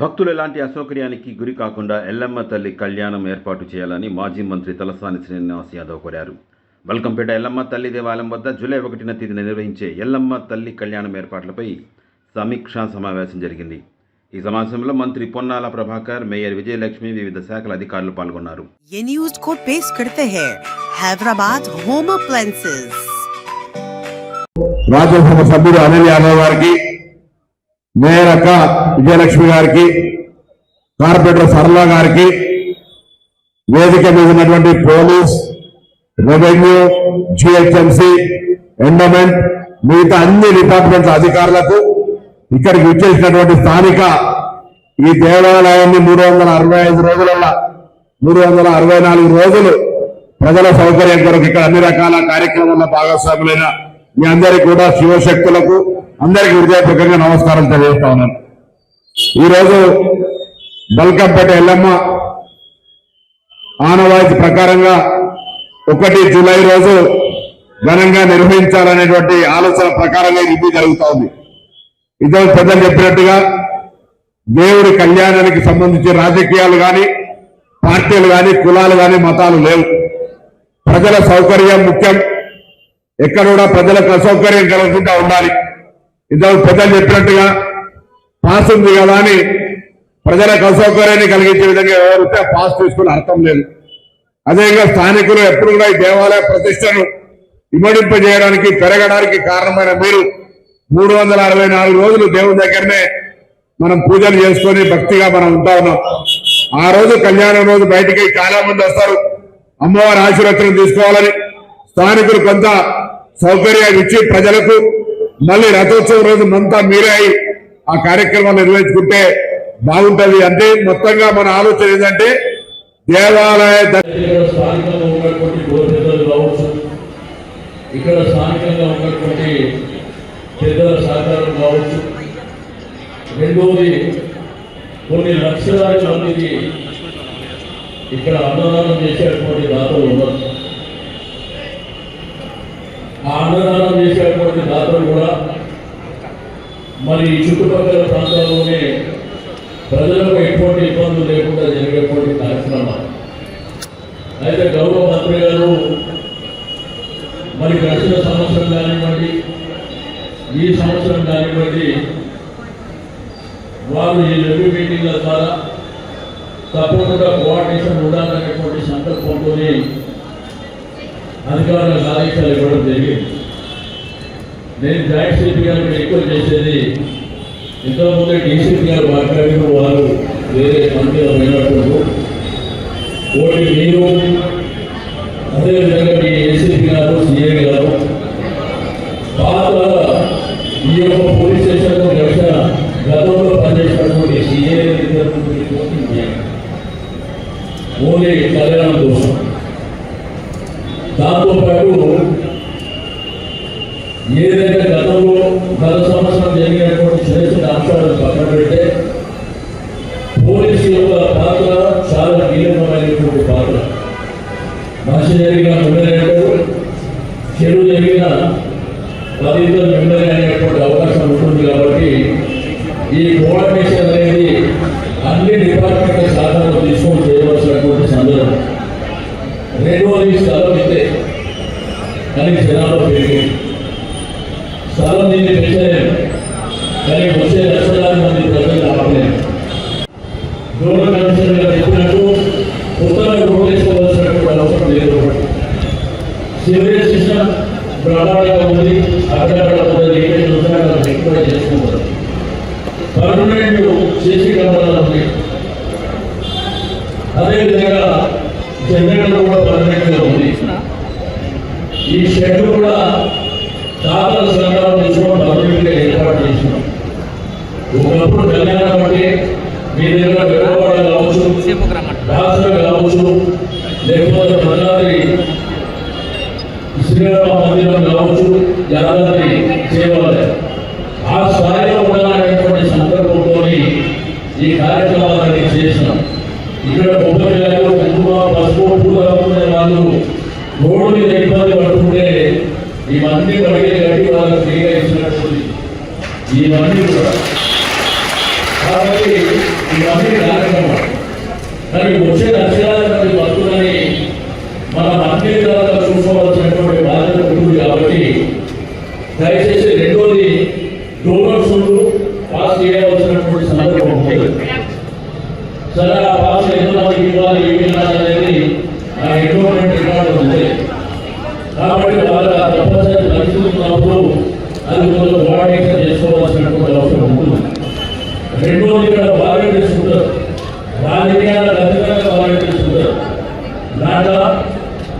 భక్తులు ఎలాంటి అసౌకర్యానికి గురి కాకుండా ఎల్లమ్మ తల్లి కళ్యాణం ఏర్పాటు చేయాలని మాజీ మంత్రి తలసాని శ్రీనివాస్ యాదవ్ కోరారు. బల్కంపేట ఎల్లమ్మ తల్లి దేవాలయం వద్ద జూలై 1వ తేదీన నిర్వహించే ఎల్లమ్మ తల్లి కళ్యాణం ఏర్పాట్లపై సమీక్షా సమావేశం జరిగింది. ఈ సమావేశంలో మంత్రి పొన్నాల ప్రభాకర్, మేయర్ విజయలక్ష్మి, వివిధ శాఖల అధికారులు పాల్గొన్నారు. రాజ్యసభ సభ్యుడు అనిల్ యాదవ్ గారికి, మేయర్ అక్క విజయలక్ష్మి గారికి, కార్పొరేటర్ సరళ గారికి, వేదిక మీద ఉన్నటువంటి పోలీస్, రెవెన్యూ, జిహెచ్ఎంసీ, ఎండోమెంట్, మిగతా అన్ని డిపార్ట్మెంట్ల అధికారులకు, ఇక్కడికి విచ్చేసినటువంటి స్థానిక ఈ దేవాలయాన్ని 365 రోజులలో 364 రోజులు ప్రజల సౌకర్యం కొరకు ఇక్కడ అన్ని రకాల కార్యక్రమాల భాగస్వాములైన మీ అందరికీ కూడా శివశక్తులకు అందరికీ హృదయపూర్వకంగా నమస్కారం తెలియజేస్తా ఉన్నాను. ఈరోజు బల్కంపేట ఎల్లమ్మ ఆనవాయితీ ప్రకారంగా 1 జూలై రోజు ఘనంగా నిర్వహించాలనేటువంటి ఆలోచన ప్రకారంగా ఇది జరుగుతూ ఉంది. ఇదో పెద్దలు చెప్పినట్టుగా దేవుడి కళ్యాణానికి సంబంధించి రాజకీయాలు కానీ, పార్టీలు కానీ, కులాలు కానీ, మతాలు లేవు. ప్రజల సౌకర్యం ముఖ్యం. ఎక్కడ కూడా ప్రజలకు అసౌకర్యం కలగకుండా ఉండాలి. ఇదో పెద్దలు చెప్పినట్టుగా పాస్ ఉంది కదా అని ప్రజలకు అసౌకర్యాన్ని కలిగించే విధంగా ఎవరైతే పాస్ తీసుకుని అర్థం లేదు. అదేవిధంగా స్థానికులు ఎప్పుడు కూడా ఈ దేవాలయ ప్రతిష్టను ఇమడింపజేయడానికి, పెరగడానికి కారణమైన మీరు 364 రోజులు దేవుని దగ్గరనే మనం పూజలు చేసుకొని భక్తిగా మనం ఉంటా ఉన్నాం. ఆ రోజు కళ్యాణం రోజు బయటికి చాలా మంది వస్తారు. అమ్మవారి ఆశీర్వచనం తీసుకోవాలని స్థానికులు కొంత సౌకర్యాలు ఇచ్చి ప్రజలకు మళ్ళీ రథోత్సవం రోజు మంతా మీరే అయి ఆ కార్యక్రమాలు నిర్వహించుకుంటే బాగుంటది. అంటే మొత్తంగా మన ఆలోచన ఏంటంటే దేవాలయ ఇక్కడ స్థానికంగా ఉన్నటువంటి పెద్దల సహకారం కావచ్చు. రెండవది, కొన్ని లక్షలాది మందికి ఇక్కడ అన్నదానం చేసేటువంటి దాతలు ఉన్నారు. ఆ అన్నదానం చేసేటువంటి దాతలు కూడా మరి చుట్టుపక్కల ప్రాంతాల్లోనే ప్రజలకు ఎటువంటి ఇబ్బందులు లేకుండా జరిగేటువంటి కార్యక్రమాలు. అయితే గౌరవ మంత్రి గారు మరి గడిచిన సంవత్సరం కానివ్వండి, ఈ సంవత్సరం కానివ్వండి, వారు ఈ రెవెన్యూ మీటింగ్ల ద్వారా తప్పకుండా కోఆర్డినేషన్ ఉండాలనేటువంటి సంకల్పంతో అధికారులకు ఆదేశాలు ఇవ్వడం జరిగింది. నేను జాయింట్ సెక్రటరీ గారికి రిక్వెస్ట్ చేసేది, ఇంతకుముందే డీసీపీ గారు మాట్లాడిన వారు వేరే మంత్రులు అయినప్పుడు ఓటి మీరు, అదేవిధంగా మీ ఏసీపీ గారు, సిఏ గారు పాత ఈ యొక్క పోలీస్ స్టేషన్లో గతంలో పనిచేసినటువంటి సిఏ ఓన్లీ కళ్యాణం కోసం. దాంతోపాటు ఏదైతే గతంలో గత సంవత్సరం జరిగినటువంటి చిన్న చిన్న అంశాలను పక్కన పెడితే పోలీసు యొక్క పాత్ర చాలా కీలకమైనటువంటి పాత్ర. మనిషి జరిగిన మెమరీ, చెడు జరిగిన 10 ఇతరులు మెమరీ అనేటువంటి అవకాశం ఉంటుంది. కాబట్టి ఈ కోఆర్డినేషన్ అనేది అన్ని డిపార్ట్మెంట్ల సహకారం తీసుకొని చేయవలసినటువంటి సందర్భం. రెండవది, స్థలం ఇస్తే కానీ జనాలు పెరిగి స్థలం దీన్ని పెంచలేము, కానీ వచ్చే లక్షలాది మంది ప్రజలు ఆపలేము. గవర్నర్ కమిషనర్ గారు చెప్పినట్టు కొత్తగా రోడ్లు వేసుకోవాల్సినటువంటి అవసరం లేదు. సివిల్ సిస్టమ్ బ్రహ్మాండంగా ఉంది. అక్కడ ఎక్కువ చేసుకుంటారు. పర్మనెంట్ సీసీ కెమెరాలు ఉంది. అదేవిధంగా జనరేటర్ కూడా పర్మనెంట్గా ఉంది. ఈ షెడ్ కూడా దాతల సహకారం తీసుకొని పర్మనెంట్గా ఏర్పాటు చేసినాం. ఒకప్పుడు కళ్యాణం అంటే మీ దగ్గర విడవాడ కావచ్చు, రాష్ట్రం కావచ్చు, లేకపోతే భద్రాద్రి శ్రీరామ మందిరం కావచ్చు, యాదాద్రి దేవాలయం ఆ స్థాయిలో ఉండాలనేటువంటి సందర్భంతో ఈ కార్యక్రమాలన్నీ చేసినాం. ఇక్కడ కొబ్బరికాయలు, కుంకుమ, పసుపు, పూలు అనుకునే వాళ్ళు రోడ్డు మీద ఇబ్బంది పడుతుంటే ఇవన్నీ పడిగే గట్టి వాళ్ళకి ఫ్రీగా ఇచ్చినటువంటి ఇవన్నీ కూడా. కాబట్టి ఇవన్నీ కార్యక్రమాలు. కానీ వచ్చే లక్షలాది మంది భక్తులని మనం అన్ని విధాలుగా చూసుకోవాల్సినటువంటి బాధ్యత ఉంటుంది. కాబట్టి దయచేసి రెండోది డోనర్స్ పాస్ చేయవలసినటువంటి సందర్భం ఉంటుంది. సరే ఆ పాస్ ఎంతమందికి ఇవ్వాలి ఏమి అనేది ఆ ఎండోమెంట్ రికార్డు ఉంది. కాబట్టి వాళ్ళ తప్పనిసరి పరిస్థితున్నప్పుడు అది కొంచెం కోఆర్డినేషన్ చేసుకోవాల్సినటువంటి అవసరం ఉంటుంది. రెండోది ఇక్కడ వాలంటీర్స్ ఉంటారు. రాజకీయాలు ఖచ్చితంగా వాలంటీర్స్ ఉంటారు. దాంట్లో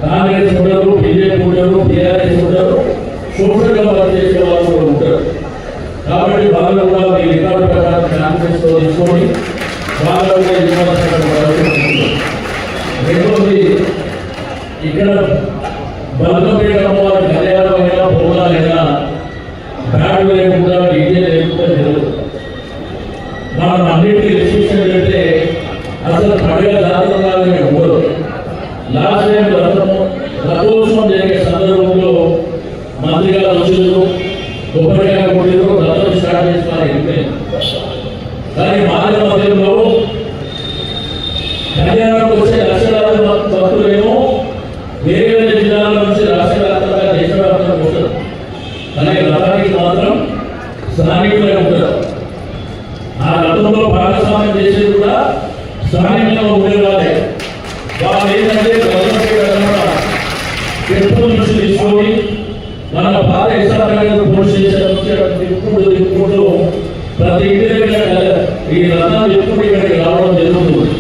కాంగ్రెస్ ఉంటారు, బీజేపీ ఉంటారు, టీఆర్ఎస్ ఉంటారు, సోషల్గా వర్క్ చేసే వాళ్ళు కూడా ఉంటారు. కాబట్టి వాళ్ళు కూడా మీ రికార్డు ప్రకారం కాన్ఫరెన్స్లో తీసుకొని వాళ్ళు కూడా ఇవ్వాల్సినటువంటి. రెండోది ఇక్కడ బల్కంపేట అమ్మవారి కళ్యాణమైనా పోవాలైనా బ్యాడ్ లేకుండా డీజే లేకుండా జరుగుతుంది. మనం అన్నింటినీ రిస్ట్రిక్షన్ పెడితే అసలు పండుగ జాతరలాగానే ఉండదు. లాస్ట్ టైం రథోత్సవం జరిగే సందర్భంలో మంత్రి గారు వచ్చారు, కొబ్బరికాయ కొట్టారు, రథం స్టార్ట్ చేసిన వెళ్ళిపోయింది. కానీ మాదిరి మధ్యంలో కళ్యాణానికి వచ్చే లక్షలాది భక్తులేమో వేరే వేరే జిల్లాల నుంచి రాష్ట్ర వ్యాప్తంగా దేశవ్యాప్తంగా ఉంటారు. కానీ రథానికి మాత్రం స్థానికులే ఉంటారు. ఆ రథంలో భాగస్వామ్యం చేసేది కూడా స్థానికంగా ఉండేవాళ్ళే. వాళ్ళు ఏంటంటే పెట్రోల్ నుంచి తీసుకొని మన పాత పోలీస్ స్టేషన్ ఇప్పుడు ప్రతి ఇంటి దగ్గర ఈ రథాలు ఎప్పుడు ఇక్కడికి రావడం జరుగుతుంది.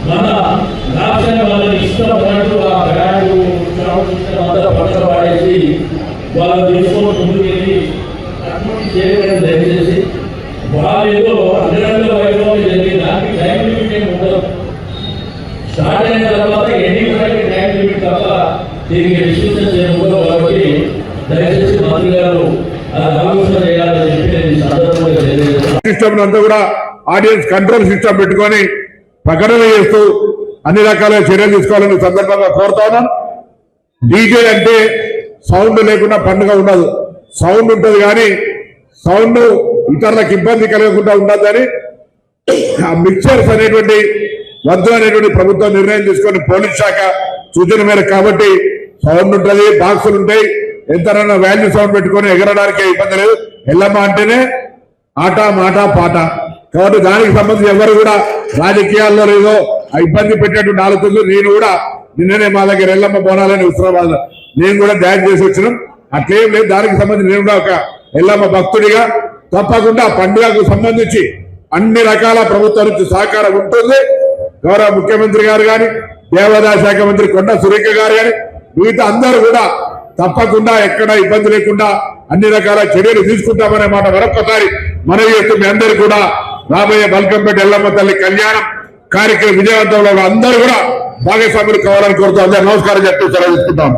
మన రాష్ట్రాన్ని వాళ్ళని ఇష్టపడినట్టు ఆ బ్యాగు అంతా పక్కన పాడేసి వాళ్ళు తీసుకొని ముందుకు వెళ్ళి అటువంటి చేయడం దయచేసి. వాళ్ళు ఏదో అంగరంగ వైభవం జరిగింది, దానికి టైం లిమిట్ ఏమి ఉండదు. స్టార్ట్ అయిన తర్వాత ఎండింగ్ వరకు టైం లిమిట్ తప్ప దీనికి రిస్ట్రిక్షన్ చేయకూడదు. కాబట్టి దయచేసి మంత్రి గారు అది ఆలోచన చేయాలని చెప్పి నేను ఈ సందర్భంగా తెలియజేస్తాను. సిస్టమ్ అంతా కూడా ఆడియన్స్ కంట్రోల్ సిస్టమ్ పెట్టుకొని ప్రకటన చేస్తూ అన్ని రకాల చర్యలు తీసుకోవాలని సందర్భంగా కోరుతా ఉన్నాను. డీజే అంటే సౌండ్ లేకుండా పండుగ ఉండదు. సౌండ్ ఉంటుంది కానీ సౌండ్ ఇతరులకు ఇబ్బంది కలగకుండా ఉండదని ఆ మిక్చర్స్ అనేటువంటి వద్దు అనేటువంటి ప్రభుత్వం నిర్ణయం తీసుకొని పోలీస్ శాఖ సూచన మేరకు. కాబట్టి సౌండ్ ఉంటుంది, బాక్సులు ఉంటాయి, ఎంతనన్నా వాల్యూ సౌండ్ పెట్టుకొని ఎగరడానికి ఇబ్బంది లేదు. ఎల్లమ్మ అంటేనే ఆట మాట పాట. కాబట్టి దానికి సంబంధించి ఎవరు కూడా రాజకీయాల్లో లేదో ఆ ఇబ్బంది పెట్టేటువంటి ఆలోచనలు. నేను కూడా నిన్ననే మా దగ్గర ఎల్లమ్మ బోనాలని హుస్నాబాద్ నేను కూడా డ్యాన్స్ చేసి వచ్చినాం. అట్లేం లేదు. దానికి సంబంధించి నేను కూడా ఒక ఎల్లమ్మ భక్తుడిగా తప్పకుండా పండుగకు సంబంధించి అన్ని రకాల ప్రభుత్వం నుంచి సహకారం ఉంటుంది. గౌరవ ముఖ్యమంత్రి గారు కానీ, దేవాదాయ శాఖ మంత్రి కొండ సురేఖ గారు కానీ, మిగతా అందరూ కూడా తప్పకుండా ఎక్కడ ఇబ్బంది లేకుండా అన్ని రకాల చర్యలు తీసుకుంటామనే మాట మరొకసారి మనవి చేస్తూ మీ అందరూ కూడా రాబోయే బల్కంపేట ఎల్లమ్మ తల్లి కళ్యాణం కార్యక్రమం విజయవంతంలో అందరూ కూడా భాగస్వాములు కావాలని కోరుతూ అందరూ నమస్కారం చెప్తూ సెలవు తీసుకుంటాం.